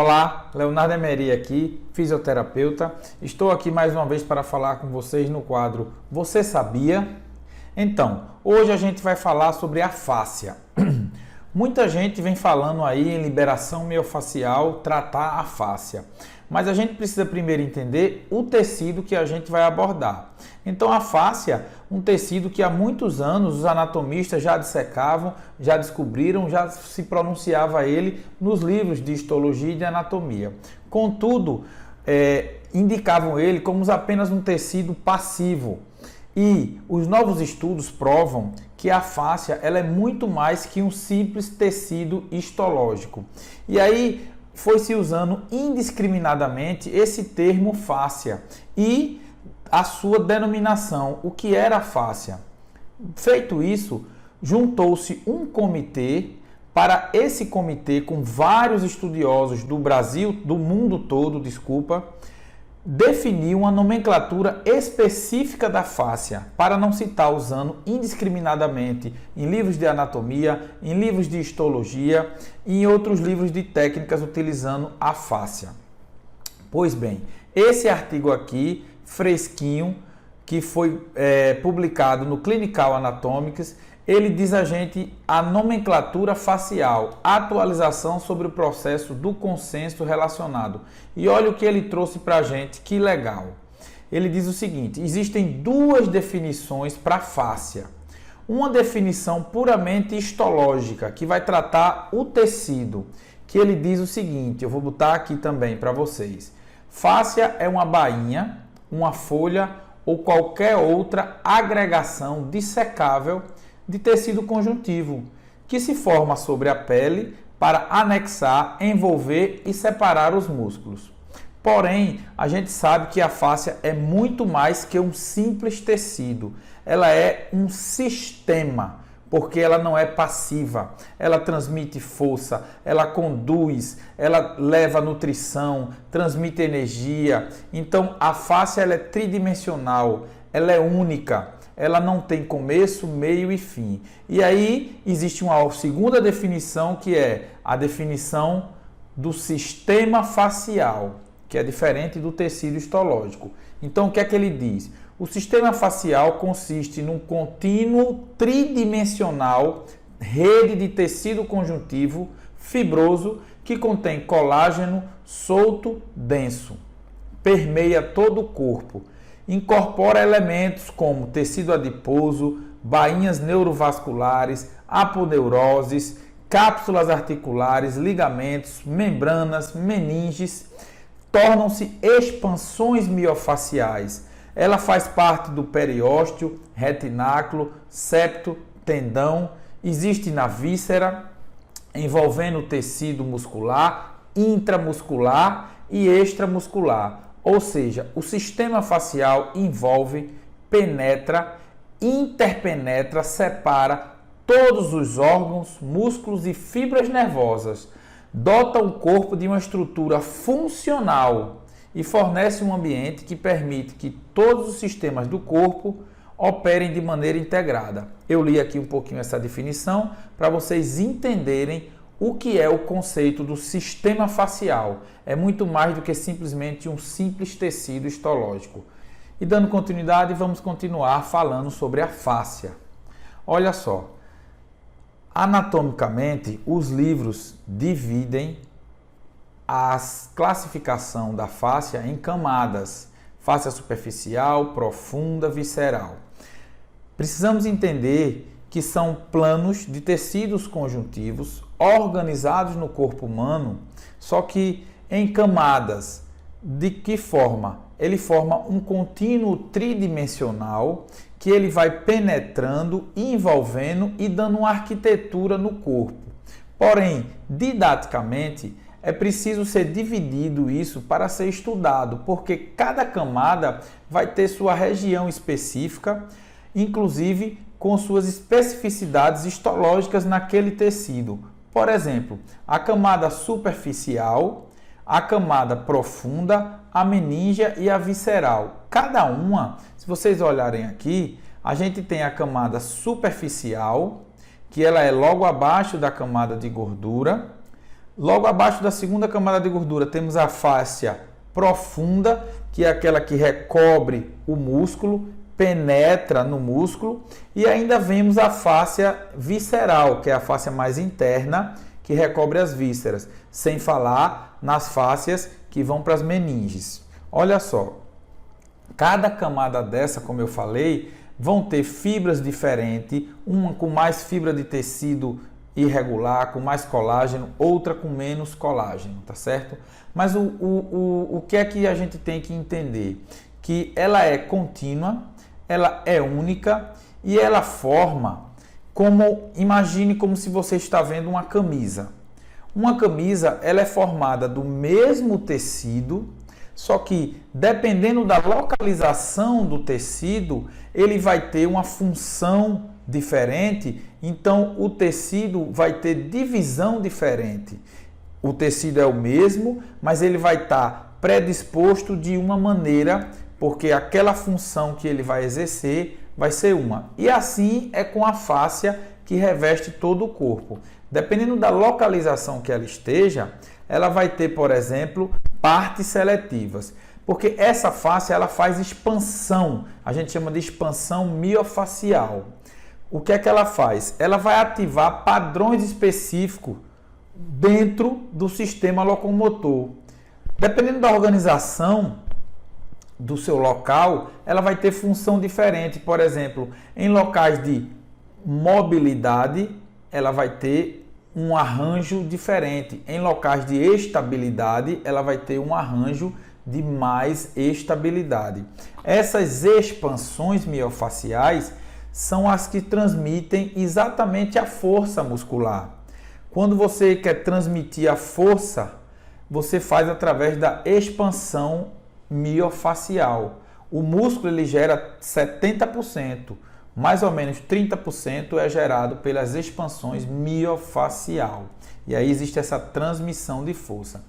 Olá, Leonardo Emery aqui, fisioterapeuta. Estou aqui mais uma vez para falar com vocês no quadro Você Sabia? Então, hoje a gente vai falar sobre a fáscia. Muita gente vem falando aí em liberação miofascial, tratar a fáscia. Mas a gente precisa primeiro entender o tecido que a gente vai abordar. Então a fáscia, um tecido que há muitos anos os anatomistas já dissecavam, já descobriram, já se pronunciava ele nos livros de histologia e de anatomia. Contudo, indicavam ele como apenas um tecido passivo. E os novos estudos provam que a fáscia ela é muito mais que um simples tecido histológico. E aí foi se usando indiscriminadamente esse termo fáscia e a sua denominação, o que era a fáscia. Feito isso, juntou-se um comitê. Para esse comitê, com vários estudiosos do Brasil, do mundo todo, definir uma nomenclatura específica da fáscia, para não se estar usando indiscriminadamente em livros de anatomia, em livros de histologia e em outros livros de técnicas utilizando a fáscia. Pois bem, esse artigo aqui, fresquinho, que foi publicado no Clinical Anatomics, ele diz a gente a nomenclatura facial, atualização sobre o processo do consenso relacionado. E olha o que ele trouxe para a gente, que legal. Ele diz o seguinte, existem duas definições para a fáscia. Uma definição puramente histológica, que vai tratar o tecido, que ele diz o seguinte, eu vou botar aqui também para vocês. Fáscia é uma bainha, uma folha ou qualquer outra agregação dissecável de tecido conjuntivo, que se forma sobre a pele para anexar, envolver e separar os músculos. Porém, a gente sabe que a fáscia é muito mais que um simples tecido. Ela é um sistema, porque ela não é passiva. Ela transmite força, ela conduz, ela leva nutrição, transmite energia. Então, a fáscia ela é tridimensional, ela é única. Ela não tem começo, meio e fim. E aí existe uma segunda definição, que é a definição do sistema facial, que é diferente do tecido histológico. Então, o que é que ele diz? O sistema facial consiste num contínuo tridimensional, rede de tecido conjuntivo fibroso que contém colágeno solto, denso, permeia todo o corpo. Incorpora elementos como tecido adiposo, bainhas neurovasculares, aponeuroses, cápsulas articulares, ligamentos, membranas, meninges, tornam-se expansões miofaciais. Ela faz parte do periósteo, retináculo, septo, tendão, existe na víscera, envolvendo o tecido muscular, intramuscular e extramuscular. Ou seja, o sistema facial envolve, penetra, interpenetra, separa todos os órgãos, músculos e fibras nervosas, dota o corpo de uma estrutura funcional e fornece um ambiente que permite que todos os sistemas do corpo operem de maneira integrada. Eu li aqui um pouquinho essa definição para vocês entenderem o que é o conceito do sistema facial. É muito mais do que simplesmente um simples tecido histológico. E dando continuidade, vamos continuar falando sobre a fáscia. Olha só, anatomicamente, os livros dividem a classificação da fáscia em camadas. Fáscia superficial, profunda, visceral. Precisamos entender que são planos de tecidos conjuntivos organizados no corpo humano, só que em camadas. De que forma? Ele forma um contínuo tridimensional que ele vai penetrando, envolvendo e dando uma arquitetura no corpo. Porém, didaticamente, é preciso ser dividido isso para ser estudado, porque cada camada vai ter sua região específica, inclusive com suas especificidades histológicas naquele tecido. Por exemplo, a camada superficial, a camada profunda, a meníngea e a visceral. Cada uma, se vocês olharem aqui, a gente tem a camada superficial, que ela é logo abaixo da camada de gordura. Logo abaixo da segunda camada de gordura temos a fáscia profunda, que é aquela que recobre o músculo, penetra no músculo, e ainda vemos a fáscia visceral, que é a fáscia mais interna, que recobre as vísceras, sem falar nas fáscias que vão para as meninges. Olha só, cada camada dessa, como eu falei, vão ter fibras diferentes, uma com mais fibra de tecido irregular, com mais colágeno, outra com menos colágeno, tá certo? Mas o que é que a gente tem que entender? Que ela é contínua, ela é única e ela forma imagine como se você está vendo uma camisa. Uma camisa, ela é formada do mesmo tecido, só que dependendo da localização do tecido, ele vai ter uma função diferente, então o tecido vai ter divisão diferente. O tecido é o mesmo, mas ele vai estar predisposto de uma maneira, porque aquela função que ele vai exercer vai ser uma. E assim é com a fáscia que reveste todo o corpo. Dependendo da localização que ela esteja, ela vai ter, por exemplo, partes seletivas. Porque essa fáscia ela faz expansão, a gente chama de expansão miofacial. O que é que ela faz? Ela vai ativar padrões específicos dentro do sistema locomotor. Dependendo da organização do seu local, ela vai ter função diferente. Por exemplo, em locais de mobilidade, ela vai ter um arranjo diferente. Em locais de estabilidade, ela vai ter um arranjo de mais estabilidade. Essas expansões miofaciais são as que transmitem exatamente a força muscular. Quando você quer transmitir a força, você faz através da expansão miofacial. O músculo ele gera 70%, mais ou menos 30% é gerado pelas expansões miofacial. E aí existe essa transmissão de força.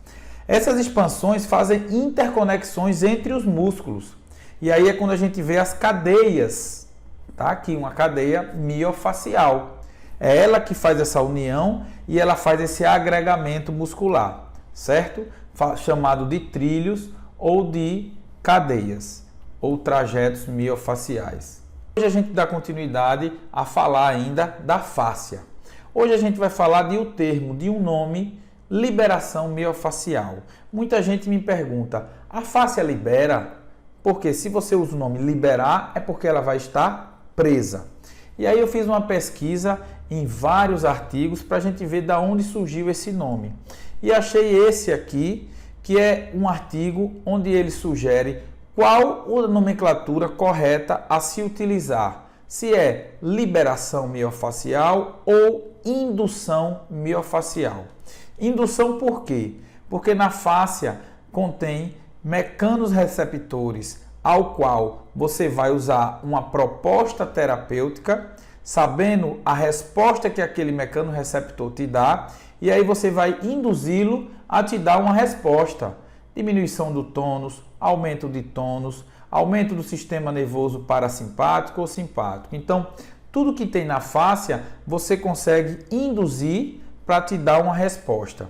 Essas expansões fazem interconexões entre os músculos. E aí é quando a gente vê as cadeias. Tá aqui uma cadeia miofacial. É ela que faz essa união e ela faz esse agregamento muscular, certo? Chamado de trilhos ou de cadeias ou trajetos miofaciais. Hoje a gente dá continuidade a falar ainda da fáscia. Hoje a gente vai falar de um termo, de um nome, liberação miofacial. Muita gente me pergunta, a fáscia libera? Porque se você usa o nome liberar, é porque ela vai estar presa. E aí eu fiz uma pesquisa em vários artigos para a gente ver de onde surgiu esse nome. E achei esse aqui, que é um artigo onde ele sugere qual a nomenclatura correta a se utilizar. Se é liberação miofacial ou indução miofacial. Indução por quê? Porque na fáscia contém mecanorreceptores ao qual você vai usar uma proposta terapêutica, sabendo a resposta que aquele mecanorreceptor te dá, e aí você vai induzi-lo a te dar uma resposta. Diminuição do tônus, aumento de tônus, aumento do sistema nervoso parasimpático ou simpático. Então, tudo que tem na fáscia, você consegue induzir para te dar uma resposta.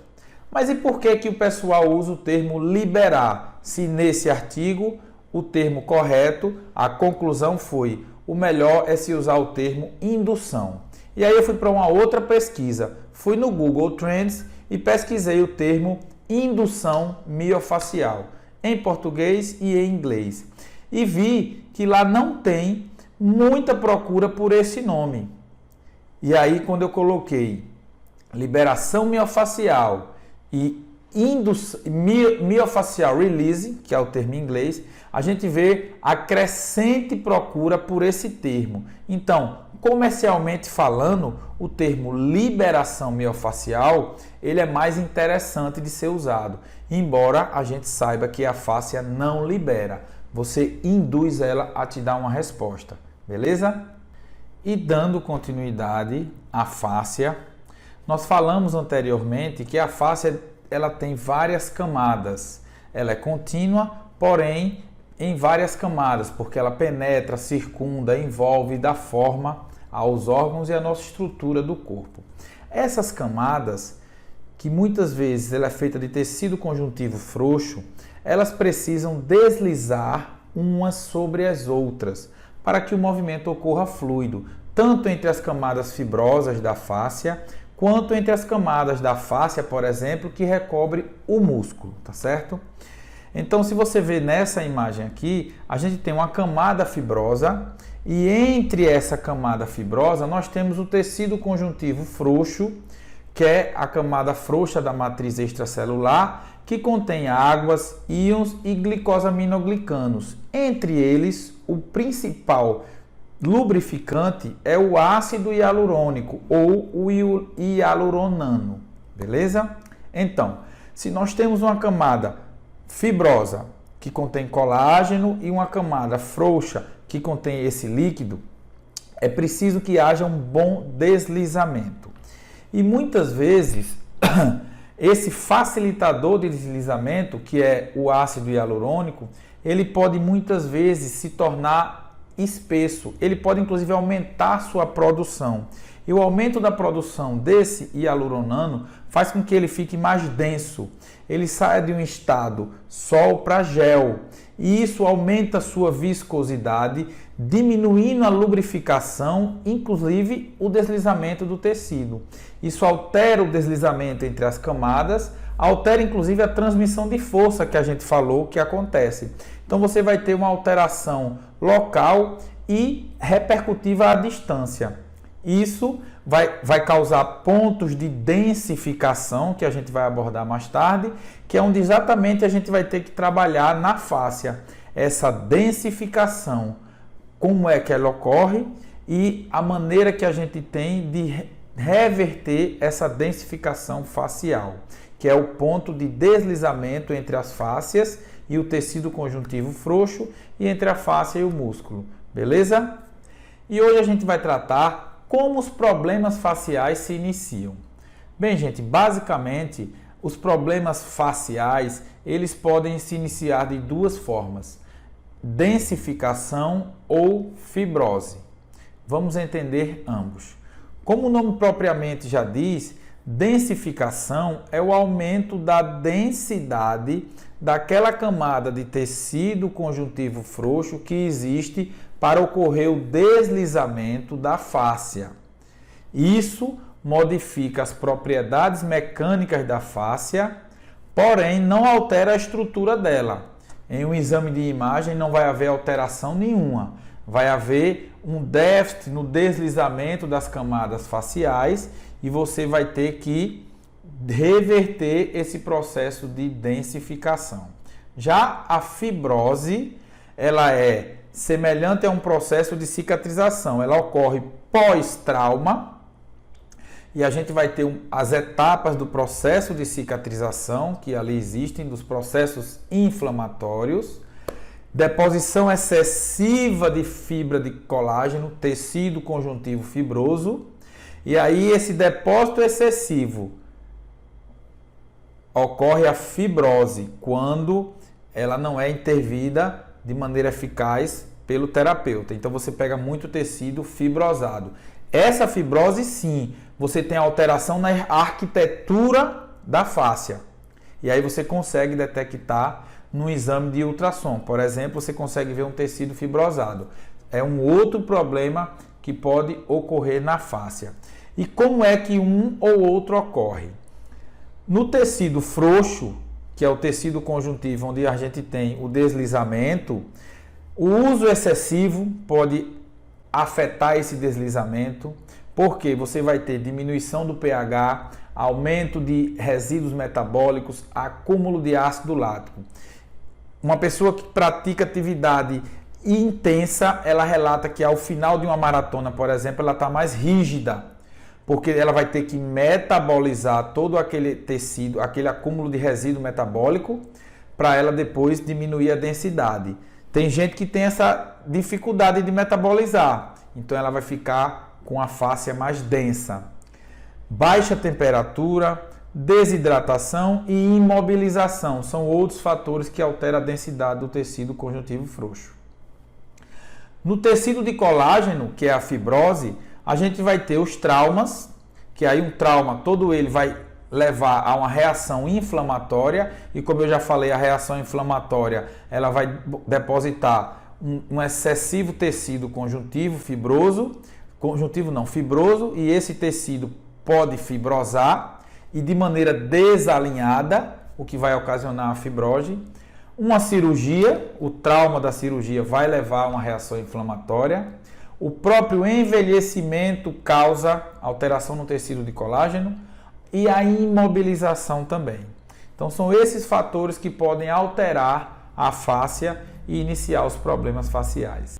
Mas e por que o pessoal usa o termo liberar? Se nesse artigo o termo correto, a conclusão foi o melhor é se usar o termo indução. E aí eu fui para uma outra pesquisa, fui no Google Trends e pesquisei o termo indução miofacial, em português e em inglês. E vi que lá não tem muita procura por esse nome. E aí quando eu coloquei liberação miofacial e miofacial release, que é o termo em inglês, a gente vê a crescente procura por esse termo. Então, comercialmente falando, o termo liberação miofacial, ele é mais interessante de ser usado, embora a gente saiba que a fáscia não libera. Você induz ela a te dar uma resposta, beleza? E dando continuidade à fáscia, nós falamos anteriormente que a fáscia ela tem várias camadas. Ela é contínua, porém em várias camadas, porque ela penetra, circunda, envolve e dá forma aos órgãos e à nossa estrutura do corpo. Essas camadas que muitas vezes ela é feita de tecido conjuntivo frouxo, elas precisam deslizar umas sobre as outras para que o movimento ocorra fluido, tanto entre as camadas fibrosas da fáscia, quanto entre as camadas da fáscia, por exemplo, que recobre o músculo, tá certo? Então, se você ver nessa imagem aqui, a gente tem uma camada fibrosa e entre essa camada fibrosa nós temos o tecido conjuntivo frouxo, que é a camada frouxa da matriz extracelular, que contém águas, íons e glicosaminoglicanos. Entre eles, o principal lubrificante é o ácido hialurônico ou o hialuronano, beleza? Então, se nós temos uma camada fibrosa, que contém colágeno, e uma camada frouxa, que contém esse líquido, é preciso que haja um bom deslizamento. E muitas vezes, esse facilitador de deslizamento, que é o ácido hialurônico, ele pode muitas vezes se tornar espesso. Ele pode inclusive aumentar sua produção. E o aumento da produção desse hialuronano faz com que ele fique mais denso. Ele saia de um estado sol para gel. E isso aumenta a sua viscosidade, diminuindo a lubrificação, inclusive o deslizamento do tecido. Isso altera o deslizamento entre as camadas, altera inclusive a transmissão de força que a gente falou que acontece. Então você vai ter uma alteração local e repercutiva à distância. Isso vai causar pontos de densificação, que a gente vai abordar mais tarde, que é onde exatamente a gente vai ter que trabalhar na fáscia. Essa densificação, como é que ela ocorre e a maneira que a gente tem de reverter essa densificação facial, que é o ponto de deslizamento entre as fáscias e o tecido conjuntivo frouxo e entre a fáscia e o músculo, beleza? E hoje a gente vai tratar como os problemas faciais se iniciam. Bem, gente, basicamente, os problemas faciais, eles podem se iniciar de duas formas: densificação ou fibrose. Vamos entender ambos. Como o nome propriamente já diz, densificação é o aumento da densidade daquela camada de tecido conjuntivo frouxo que existe para ocorrer o deslizamento da fáscia. Isso modifica as propriedades mecânicas da fáscia, porém não altera a estrutura dela. Em um exame de imagem não vai haver alteração nenhuma. Vai haver um déficit no deslizamento das camadas faciais e você vai ter que reverter esse processo de densificação. Já a fibrose, ela é semelhante a um processo de cicatrização. Ela ocorre pós-trauma e a gente vai ter as etapas do processo de cicatrização, que ali existem, dos processos inflamatórios, deposição excessiva de fibra de colágeno, tecido conjuntivo fibroso, e aí esse depósito excessivo ocorre a fibrose, quando ela não é intervida de maneira eficaz pelo terapeuta. Então você pega muito tecido fibrosado. Essa fibrose, sim, você tem alteração na arquitetura da fáscia. E aí você consegue detectar no exame de ultrassom. Por exemplo, você consegue ver um tecido fibrosado. É um outro problema que pode ocorrer na fáscia. E como é que um ou outro ocorre? No tecido frouxo, que é o tecido conjuntivo onde a gente tem o deslizamento, o uso excessivo pode afetar esse deslizamento, porque você vai ter diminuição do pH, aumento de resíduos metabólicos, acúmulo de ácido lático. Uma pessoa que pratica atividade intensa, ela relata que ao final de uma maratona, por exemplo, ela está mais rígida, porque ela vai ter que metabolizar todo aquele tecido, aquele acúmulo de resíduo metabólico, para ela depois diminuir a densidade. Tem gente que tem essa dificuldade de metabolizar, então ela vai ficar com a fáscia mais densa. Baixa temperatura, desidratação e imobilização são outros fatores que alteram a densidade do tecido conjuntivo frouxo. No tecido de colágeno, que é a fibrose, a gente vai ter os traumas, que aí um trauma, todo ele vai levar a uma reação inflamatória, e como eu já falei, a reação inflamatória ela vai depositar um excessivo tecido conjuntivo fibroso, fibroso, e esse tecido pode fibrosar e de maneira desalinhada, o que vai ocasionar a fibrose. Uma cirurgia, o trauma da cirurgia vai levar a uma reação inflamatória. O próprio envelhecimento causa alteração no tecido de colágeno e a imobilização também. Então são esses fatores que podem alterar a fáscia e iniciar os problemas faciais.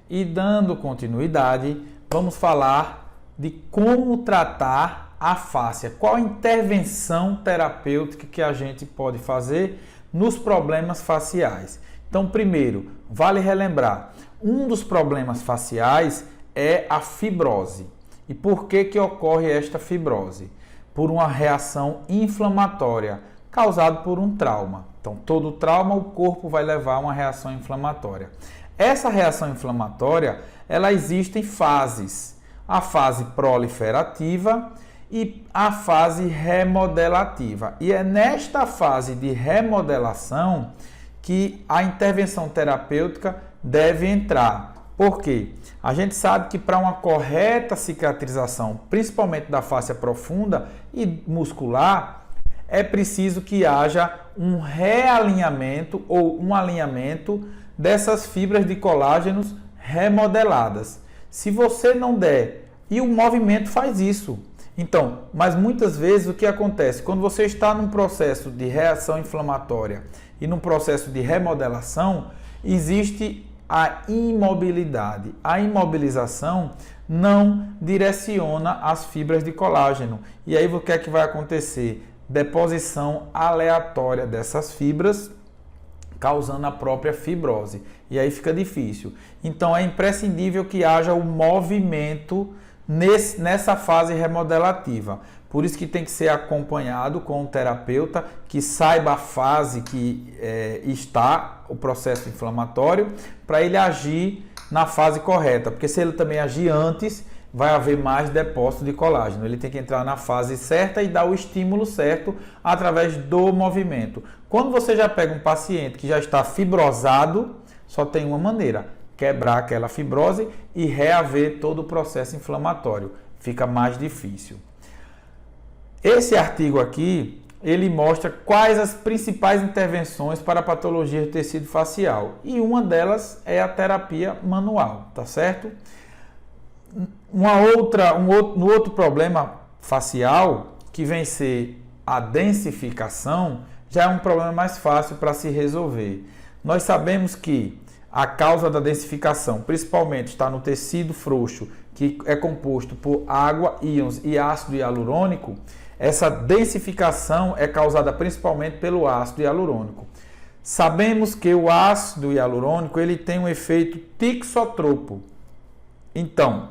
E dando continuidade, vamos falar de como tratar a fáscia. Qual a intervenção terapêutica que a gente pode fazer nos problemas faciais? Então, primeiro, vale relembrar, um dos problemas faciais é a fibrose. E por que ocorre esta fibrose? Por uma reação inflamatória causada por um trauma. Então, todo trauma, o corpo vai levar a uma reação inflamatória. Essa reação inflamatória, ela existe em fases. A fase proliferativa e a fase remodelativa. E é nesta fase de remodelação que a intervenção terapêutica deve entrar. Por quê? A gente sabe que para uma correta cicatrização, principalmente da fáscia profunda e muscular, é preciso que haja um realinhamento ou um alinhamento dessas fibras de colágenos remodeladas. Se você não der, e o movimento faz isso. Então, mas muitas vezes o que acontece? Quando você está num processo de reação inflamatória e num processo de remodelação, existe a imobilidade. A imobilização não direciona as fibras de colágeno. E aí o que é que vai acontecer? Deposição aleatória dessas fibras, causando a própria fibrose. E aí fica difícil. Então é imprescindível que haja o movimento nessa fase remodelativa. Por isso que tem que ser acompanhado com um terapeuta que saiba a fase que está o processo inflamatório, para ele agir na fase correta. Porque se ele também agir antes, vai haver mais depósito de colágeno. Ele tem que entrar na fase certa e dar o estímulo certo através do movimento. Quando você já pega um paciente que já está fibrosado, só tem uma maneira: quebrar aquela fibrose e reaver todo o processo inflamatório. Fica mais difícil. Esse artigo aqui, ele mostra quais as principais intervenções para a patologia do tecido facial. E uma delas é a terapia manual, tá certo? No outro problema facial, que vem ser a densificação, já é um problema mais fácil para se resolver. Nós sabemos que a causa da densificação, principalmente, está no tecido frouxo, que é composto por água, íons e ácido hialurônico. Essa densificação é causada principalmente pelo ácido hialurônico. Sabemos que o ácido hialurônico ele tem um efeito tixotropo. Então,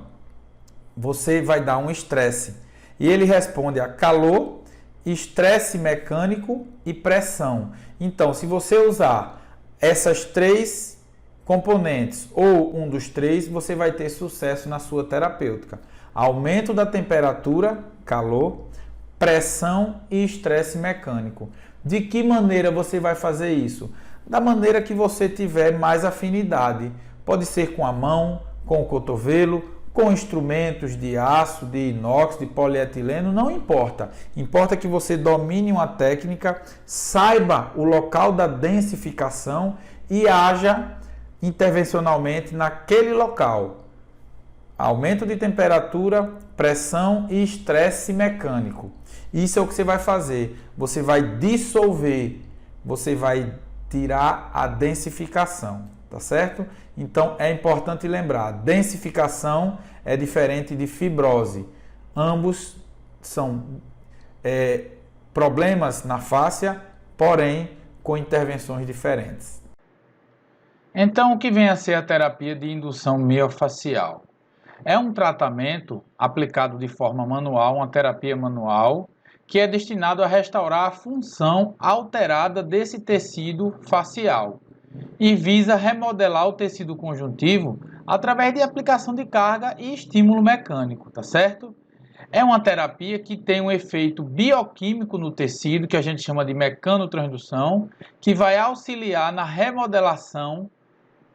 você vai dar um estresse e ele responde a calor, estresse mecânico e pressão. Então, se você usar essas três componentes ou um dos três, você vai ter sucesso na sua terapêutica. Aumento da temperatura, calor, pressão e estresse mecânico. De que maneira você vai fazer isso? Da maneira que você tiver mais afinidade. Pode ser com a mão, com o cotovelo, com instrumentos de aço, de inox, de polietileno, não importa. Importa que você domine uma técnica, saiba o local da densificação e haja intervencionalmente naquele local. Aumento de temperatura, pressão e estresse mecânico. Isso é o que você vai fazer. Você vai dissolver, você vai tirar a densificação, tá certo? Então é importante lembrar, densificação é diferente de fibrose. Ambos são problemas na fáscia, porém com intervenções diferentes. Então, o que vem a ser a terapia de indução miofascial? É um tratamento aplicado de forma manual, uma terapia manual, que é destinado a restaurar a função alterada desse tecido facial e visa remodelar o tecido conjuntivo através de aplicação de carga e estímulo mecânico, tá certo? É uma terapia que tem um efeito bioquímico no tecido, que a gente chama de mecanotransdução, que vai auxiliar na remodelação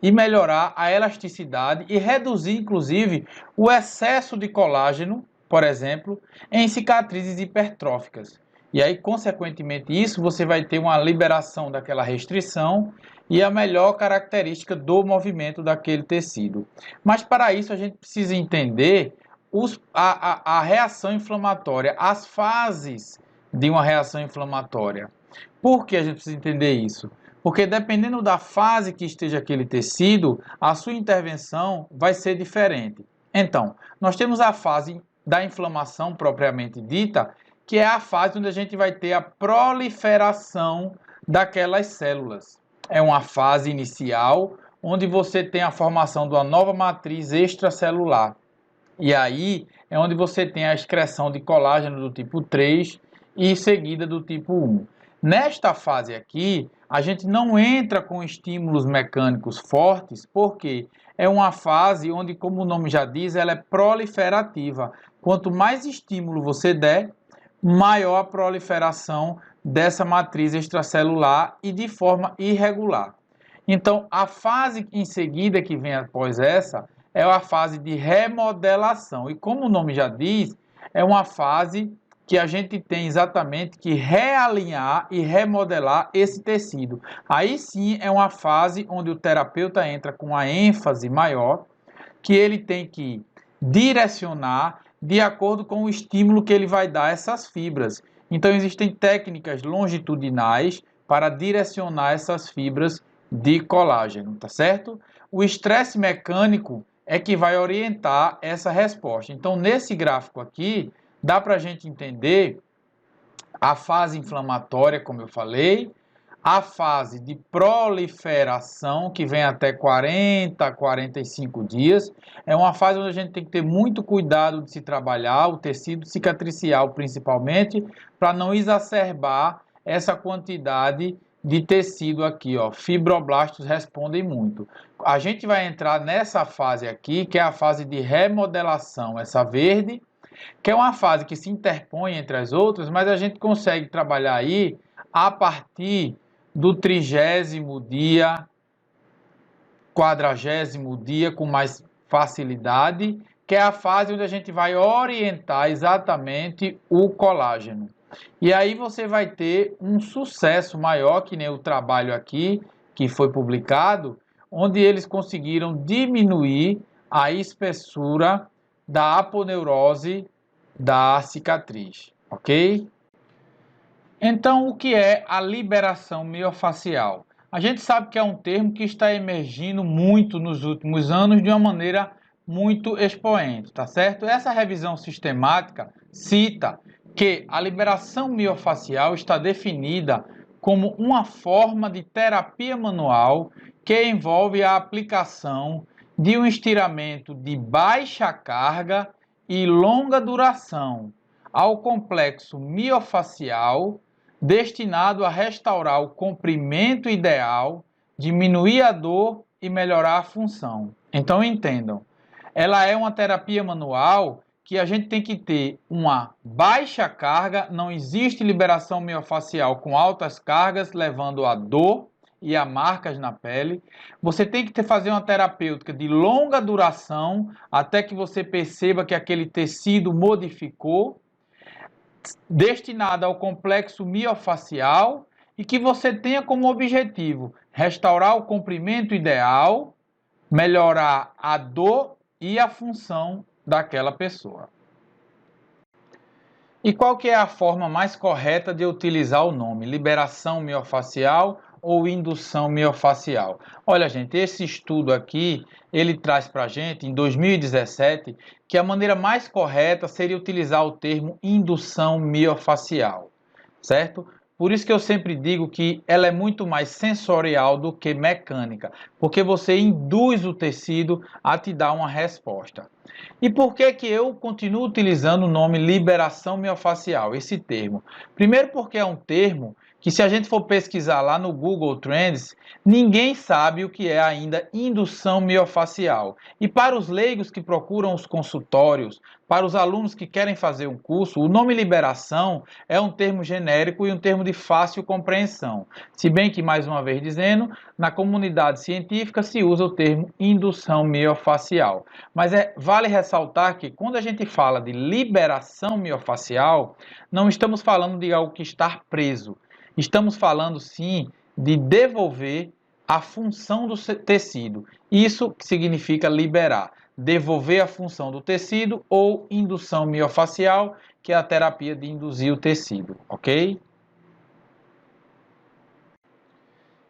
e melhorar a elasticidade e reduzir, inclusive, o excesso de colágeno, por exemplo, em cicatrizes hipertróficas. E aí, consequentemente, isso você vai ter uma liberação daquela restrição e a melhor característica do movimento daquele tecido. Mas para isso a gente precisa entender a reação inflamatória, as fases de uma reação inflamatória. Por que a gente precisa entender isso? Porque dependendo da fase que esteja aquele tecido, a sua intervenção vai ser diferente. Então, nós temos a fase da inflamação propriamente dita, que é a fase onde a gente vai ter a proliferação daquelas células. É uma fase inicial onde você tem a formação de uma nova matriz extracelular. E aí é onde você tem a excreção de colágeno do tipo 3 e seguida do tipo 1. Nesta fase aqui, a gente não entra com estímulos mecânicos fortes, porque é uma fase onde, como o nome já diz, ela é proliferativa. Quanto mais estímulo você der, maior a proliferação dessa matriz extracelular e de forma irregular. Então, a fase em seguida que vem após essa é a fase de remodelação. E como o nome já diz, é uma fase que a gente tem exatamente que realinhar e remodelar esse tecido. Aí sim é uma fase onde o terapeuta entra com uma ênfase maior, que ele tem que direcionar de acordo com o estímulo que ele vai dar a essas fibras. Então existem técnicas longitudinais para direcionar essas fibras de colágeno, tá certo? O estresse mecânico é que vai orientar essa resposta. Então, nesse gráfico aqui, dá para a gente entender a fase inflamatória, como eu falei, a fase de proliferação, que vem até 40 a 45 dias. É uma fase onde a gente tem que ter muito cuidado de se trabalhar, o tecido cicatricial principalmente, para não exacerbar essa quantidade de tecido aqui, ó. Fibroblastos respondem muito. A gente vai entrar nessa fase aqui, que é a fase de remodelação, essa verde, que é uma fase que se interpõe entre as outras, mas a gente consegue trabalhar aí a partir do 30º dia, 40º dia com mais facilidade, que é a fase onde a gente vai orientar exatamente o colágeno. E aí você vai ter um sucesso maior, que nem o trabalho aqui, que foi publicado, onde eles conseguiram diminuir a espessura da aponeurose da cicatriz, ok? Então, o que é a liberação miofascial? A gente sabe que é um termo que está emergindo muito nos últimos anos de uma maneira muito expoente, tá certo? Essa revisão sistemática cita que a liberação miofascial está definida como uma forma de terapia manual que envolve a aplicação de um estiramento de baixa carga e longa duração ao complexo miofascial, destinado a restaurar o comprimento ideal, diminuir a dor e melhorar a função. Então entendam, ela é uma terapia manual que a gente tem que ter uma baixa carga, não existe liberação miofascial com altas cargas, levando a dor e a marcas na pele. Você tem que fazer uma terapêutica de longa duração, até que você perceba que aquele tecido modificou, destinada ao complexo miofascial e que você tenha como objetivo restaurar o comprimento ideal, melhorar a dor e a função daquela pessoa. E qual que é a forma mais correta de utilizar o nome? Liberação miofascial ou indução miofascial? Olha, gente, esse estudo aqui, ele traz para a gente, em 2017, que a maneira mais correta seria utilizar o termo indução miofascial, certo? Por isso que eu sempre digo que ela é muito mais sensorial do que mecânica, porque você induz o tecido a te dar uma resposta. E por que que eu continuo utilizando o nome liberação miofascial, esse termo? Primeiro porque é um termo que se a gente for pesquisar lá no Google Trends, ninguém sabe o que é ainda indução miofacial. E para os leigos que procuram os consultórios, para os alunos que querem fazer um curso, o nome liberação é um termo genérico e um termo de fácil compreensão. Se bem que, mais uma vez dizendo, na comunidade científica se usa o termo indução miofacial. Mas vale ressaltar que quando a gente fala de liberação miofacial, não estamos falando de algo que está preso. Estamos falando, sim, de devolver a função do tecido. Isso significa liberar, devolver a função do tecido ou indução miofacial, que é a terapia de induzir o tecido, ok?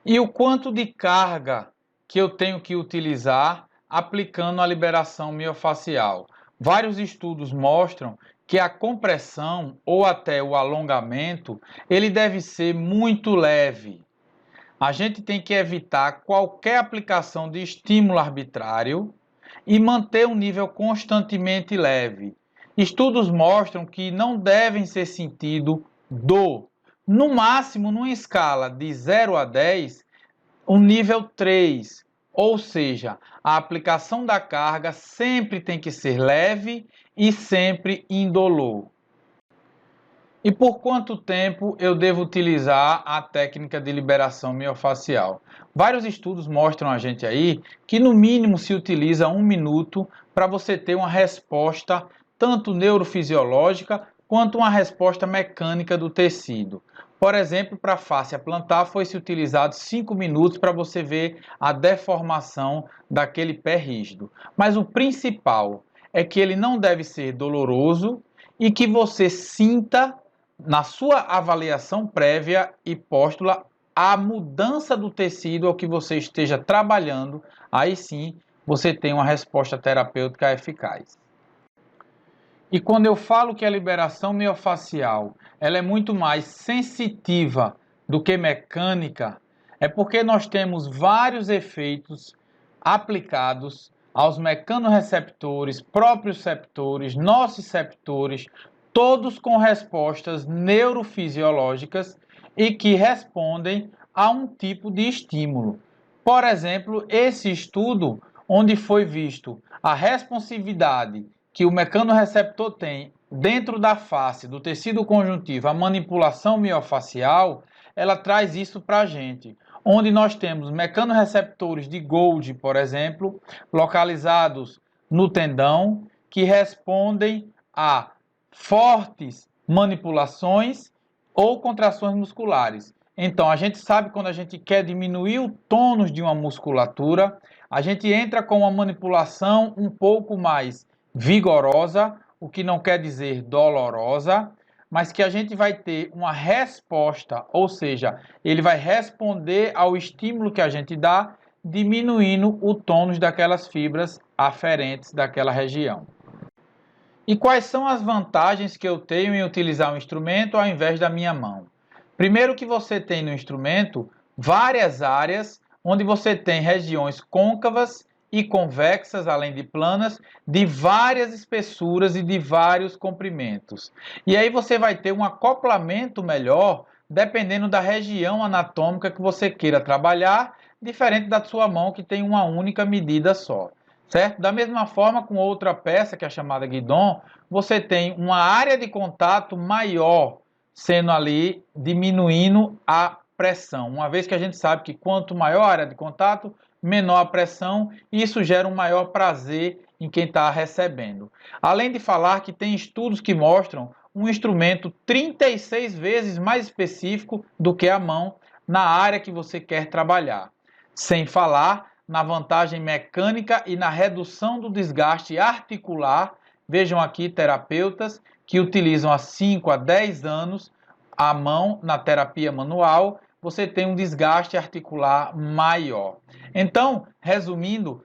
E o quanto de carga que eu tenho que utilizar aplicando a liberação miofacial? Vários estudos mostram que a compressão ou até o alongamento, ele deve ser muito leve. A gente tem que evitar qualquer aplicação de estímulo arbitrário e manter um nível constantemente leve. Estudos mostram que não devem ser sentido dor. No máximo, numa escala de 0 a 10, um nível 3, ou seja, a aplicação da carga sempre tem que ser leve e sempre indolor. E por quanto tempo eu devo utilizar a técnica de liberação miofacial? Vários estudos mostram a gente aí que no mínimo se utiliza 1 minuto para você ter uma resposta tanto neurofisiológica quanto uma resposta mecânica do tecido. Por exemplo, para a fáscia plantar foi-se utilizado 5 minutos para você ver a deformação daquele pé rígido. Mas o principal é que ele não deve ser doloroso e que você sinta na sua avaliação prévia e póstula a mudança do tecido ao que você esteja trabalhando. Aí sim você tem uma resposta terapêutica eficaz. E quando eu falo que a liberação miofacial ela é muito mais sensitiva do que mecânica, é porque nós temos vários efeitos aplicados aos mecanorreceptores, proprioceptores, nociceptores, todos com respostas neurofisiológicas e que respondem a um tipo de estímulo. Por exemplo, esse estudo onde foi visto a responsividade que o mecanorreceptor tem dentro da face, do tecido conjuntivo, a manipulação miofacial, ela traz isso para a gente. Onde nós temos mecanorreceptores de Golgi, por exemplo, localizados no tendão, que respondem a fortes manipulações ou contrações musculares. Então, a gente sabe quando a gente quer diminuir o tônus de uma musculatura, a gente entra com uma manipulação um pouco mais vigorosa, o que não quer dizer dolorosa, mas que a gente vai ter uma resposta, ou seja, ele vai responder ao estímulo que a gente dá, diminuindo o tônus daquelas fibras aferentes daquela região. E quais são as vantagens que eu tenho em utilizar um instrumento ao invés da minha mão? Primeiro que você tem no instrumento várias áreas onde você tem regiões côncavas e convexas, além de planas, de várias espessuras e de vários comprimentos. E aí você vai ter um acoplamento melhor, dependendo da região anatômica que você queira trabalhar, diferente da sua mão que tem uma única medida só. Certo? Da mesma forma, com outra peça, que é a chamada guidon, você tem uma área de contato maior, sendo ali diminuindo a pressão. Uma vez que a gente sabe que quanto maior a área de contato, menor a pressão, e isso gera um maior prazer em quem está recebendo. Além de falar que tem estudos que mostram um instrumento 36 vezes mais específico do que a mão na área que você quer trabalhar. Sem falar na vantagem mecânica e na redução do desgaste articular. Vejam aqui terapeutas que utilizam há 5 a 10 anos a mão na terapia manual, você tem um desgaste articular maior. Então, resumindo,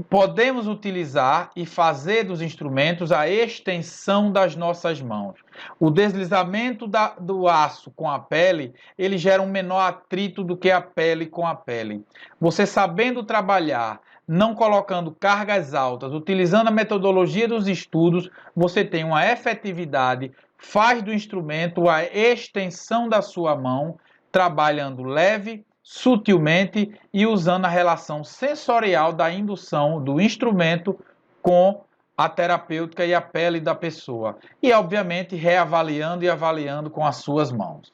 podemos utilizar e fazer dos instrumentos a extensão das nossas mãos. O deslizamento do aço com a pele, ele gera um menor atrito do que a pele com a pele. Você sabendo trabalhar, não colocando cargas altas, utilizando a metodologia dos estudos, você tem uma efetividade, faz do instrumento a extensão da sua mão, trabalhando leve, sutilmente e usando a relação sensorial da indução do instrumento com a terapêutica e a pele da pessoa. E, obviamente, reavaliando e avaliando com as suas mãos.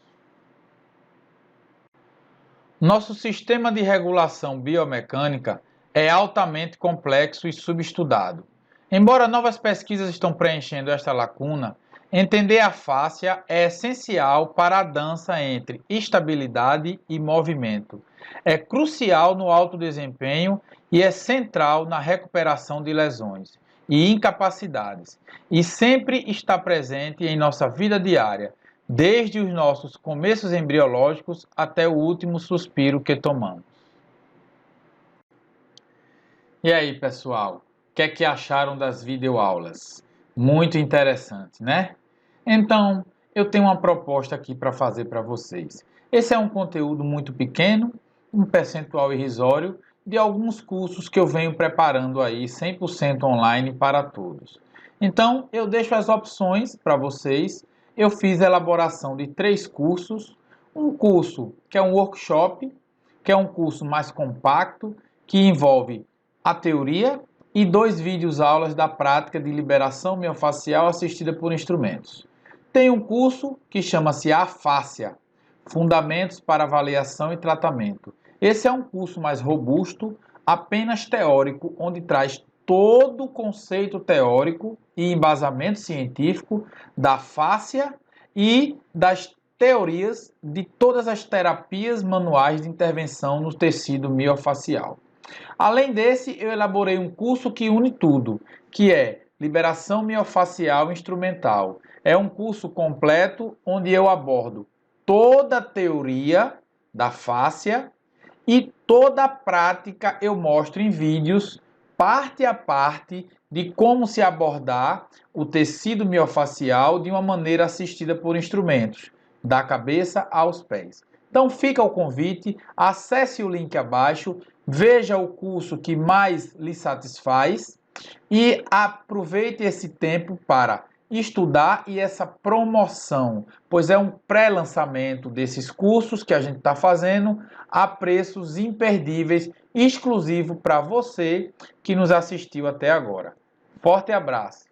Nosso sistema de regulação biomecânica é altamente complexo e subestudado. Embora novas pesquisas estão preenchendo esta lacuna, entender a fáscia é essencial para a dança entre estabilidade e movimento. É crucial no alto desempenho e é central na recuperação de lesões e incapacidades, e sempre está presente em nossa vida diária, desde os nossos começos embriológicos até o último suspiro que tomamos. E aí, pessoal, o que é que acharam das videoaulas? Muito interessante, né? Então, eu tenho uma proposta aqui para fazer para vocês. Esse é um conteúdo muito pequeno, um percentual irrisório de alguns cursos que eu venho preparando aí 100% online para todos. Então, eu deixo as opções para vocês. Eu fiz a elaboração de 3 cursos. Um curso que é um workshop, que é um curso mais compacto, que envolve a teoria e 2 vídeos aulas da prática de liberação miofascial assistida por instrumentos. Tem um curso que chama-se Afáscia, Fundamentos para Avaliação e Tratamento. Esse é um curso mais robusto, apenas teórico, onde traz todo o conceito teórico e embasamento científico da fáscia e das teorias de todas as terapias manuais de intervenção no tecido miofacial. Além desse, eu elaborei um curso que une tudo, que é Liberação Miofacial Instrumental. É um curso completo onde eu abordo toda a teoria da fáscia e toda a prática eu mostro em vídeos, parte a parte, de como se abordar o tecido miofacial de uma maneira assistida por instrumentos, da cabeça aos pés. Então fica o convite, acesse o link abaixo, veja o curso que mais lhe satisfaz e aproveite esse tempo para estudar e essa promoção, pois é um pré-lançamento desses cursos que a gente está fazendo a preços imperdíveis, exclusivo para você que nos assistiu até agora. Forte abraço!